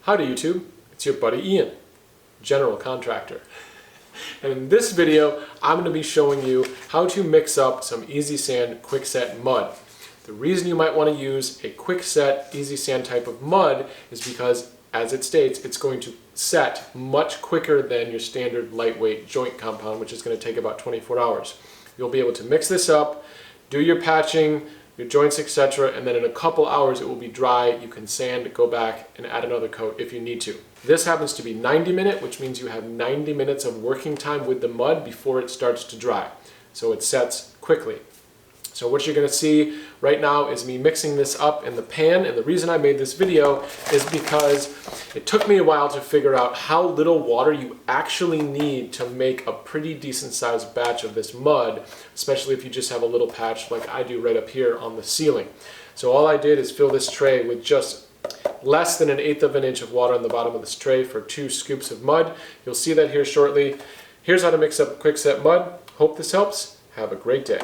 Howdy YouTube, it's your buddy Ian, general contractor. And in this video, I'm going to be showing you how to mix up some easy sand quick set mud. The reason you might want to use a quick set easy sand type of mud is because, as it states, it's going to set much quicker than your standard lightweight joint compound, which is going to take about 24 hours. You'll be able to mix this up, do your patching, your joints, etc., and then in a couple hours it will be dry. You can sand, go back, and add another coat if you need to. This happens to be 90-minute, which means you have 90 minutes of working time with the mud before it starts to dry. So it sets quickly. So what you're going to see right now is me mixing this up in the pan, and the reason I made this video is because it took me a while to figure out how little water you actually need to make a pretty decent sized batch of this mud, especially if you just have a little patch like I do right up here on the ceiling. So all I did is fill this tray with just less than 1/8 of an inch of water on the bottom of this tray for 2 scoops of mud. You'll see that here shortly. Here's how to mix up quick set mud. Hope this helps. Have a great day.